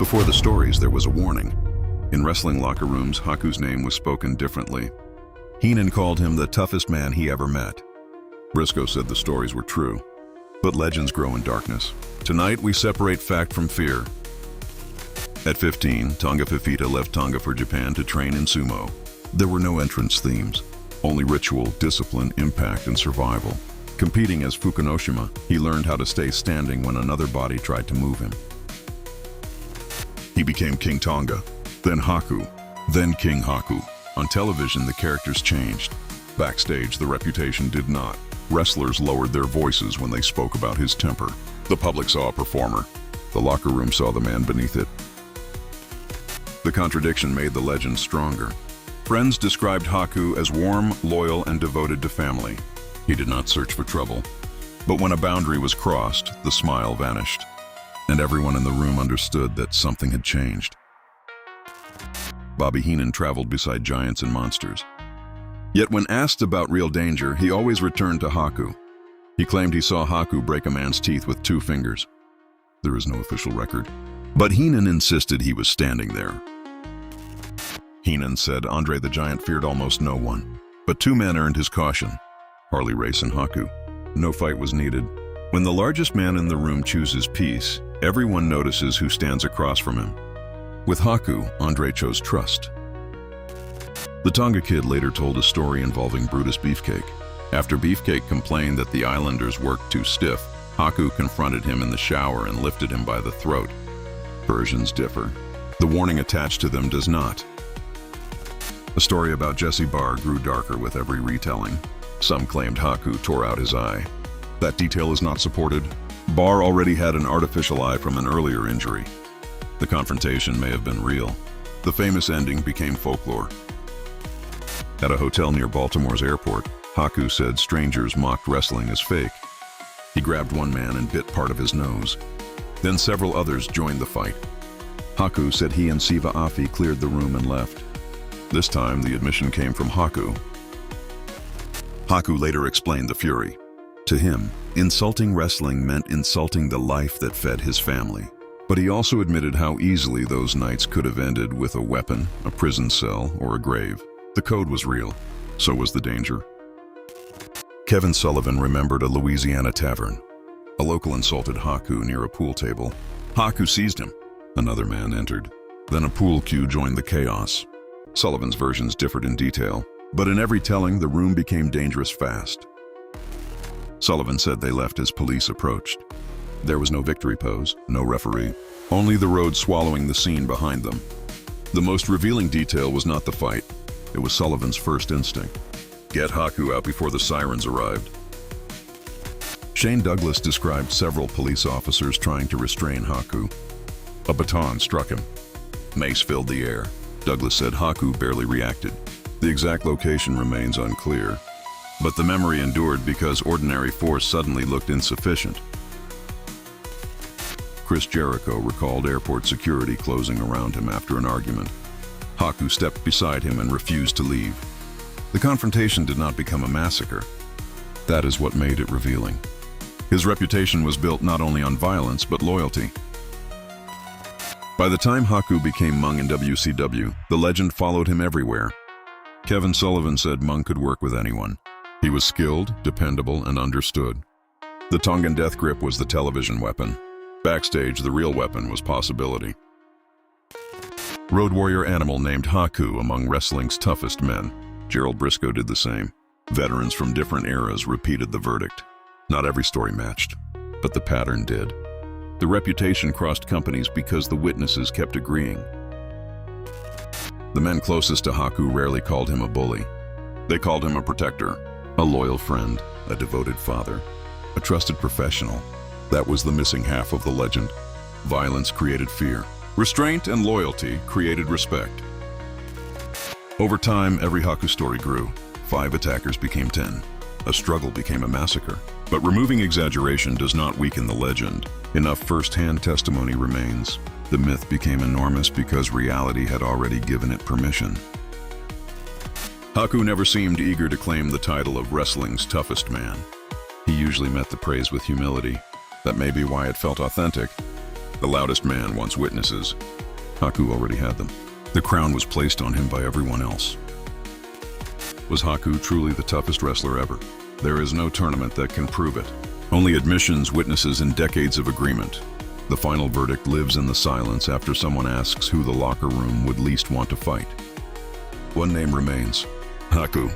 Before the stories, there was a warning. In wrestling locker rooms, Haku's name was spoken differently. Heenan called him the toughest man he ever met. Briscoe said the stories were true. But legends grow in darkness. Tonight, we separate fact from fear. At 15, Tonga Fifita left Tonga for Japan to train in sumo. There were no entrance themes, only ritual, discipline, impact, and survival. Competing as Fukunoshima, he learned how to stay standing when another body tried to move him. He became King Tonga, then Haku, then King Haku. On television, the characters changed. Backstage, the reputation did not. Wrestlers lowered their voices when they spoke about his temper. The public saw a performer. The locker room saw the man beneath it. The contradiction made the legend stronger. Friends described Haku as warm, loyal, and devoted to family. He did not search for trouble. But when a boundary was crossed, the smile vanished. And everyone in the room understood that something had changed. Bobby Heenan traveled beside giants and monsters. Yet when asked about real danger, he always returned to Haku. He claimed he saw Haku break a man's teeth with 2 fingers. There is no official record, but Heenan insisted he was standing there. Heenan said Andre the Giant feared almost no one, but 2 men earned his caution, Harley Race and Haku. No fight was needed. When the largest man in the room chooses peace, everyone notices who stands across from him. With Haku, Andre chose trust. The Tonga Kid later told a story involving Brutus Beefcake. After Beefcake complained that the islanders worked too stiff, Haku confronted him in the shower and lifted him by the throat. Versions differ. The warning attached to them does not. A story about Jesse Barr grew darker with every retelling. Some claimed Haku tore out his eye. That detail is not supported. Barr already had an artificial eye from an earlier injury. The confrontation may have been real. The famous ending became folklore. At a hotel near Baltimore's airport, Haku said strangers mocked wrestling as fake. He grabbed one man and bit part of his nose. Then several others joined the fight. Haku said he and Siva Afi cleared the room and left. This time, the admission came from Haku. Haku later explained the fury. To him, insulting wrestling meant insulting the life that fed his family. But he also admitted how easily those nights could have ended with a weapon, a prison cell, or a grave. The code was real. So was the danger. Kevin Sullivan remembered a Louisiana tavern. A local insulted Haku near a pool table. Haku seized him. Another man entered. Then a pool cue joined the chaos. Sullivan's versions differed in detail, but in every telling, the room became dangerous fast. Sullivan said they left as police approached. There was no victory pose, no referee, only the road swallowing the scene behind them. The most revealing detail was not the fight. It was Sullivan's first instinct. Get Haku out before the sirens arrived. Shane Douglas described several police officers trying to restrain Haku. A baton struck him. Mace filled the air. Douglas said Haku barely reacted. The exact location remains unclear, but the memory endured because ordinary force suddenly looked insufficient. Chris Jericho recalled airport security closing around him after an argument. Haku stepped beside him and refused to leave. The confrontation did not become a massacre. That is what made it revealing. His reputation was built not only on violence, but loyalty. By the time Haku became Meng in WCW, the legend followed him everywhere. Kevin Sullivan said Meng could work with anyone. He was skilled, dependable, and understood. The Tongan death grip was the television weapon. Backstage, the real weapon was possibility. Road Warrior Animal named Haku among wrestling's toughest men. Gerald Briscoe did the same. Veterans from different eras repeated the verdict. Not every story matched, but the pattern did. The reputation crossed companies because the witnesses kept agreeing. The men closest to Haku rarely called him a bully. They called him a protector, a loyal friend, a devoted father, a trusted professional. That was the missing half of the legend. Violence created fear. Restraint and loyalty created respect. Over time, every Haku story grew. 5 attackers became 10. A struggle became a massacre. But removing exaggeration does not weaken the legend. Enough first-hand testimony remains. The myth became enormous because reality had already given it permission. Haku never seemed eager to claim the title of wrestling's toughest man. He usually met the praise with humility. That may be why it felt authentic. The loudest man wants witnesses. Haku already had them. The crown was placed on him by everyone else. Was Haku truly the toughest wrestler ever? There is no tournament that can prove it. Only admissions, witnesses, and decades of agreement. The final verdict lives in the silence after someone asks who the locker room would least want to fight. One name remains: Haku.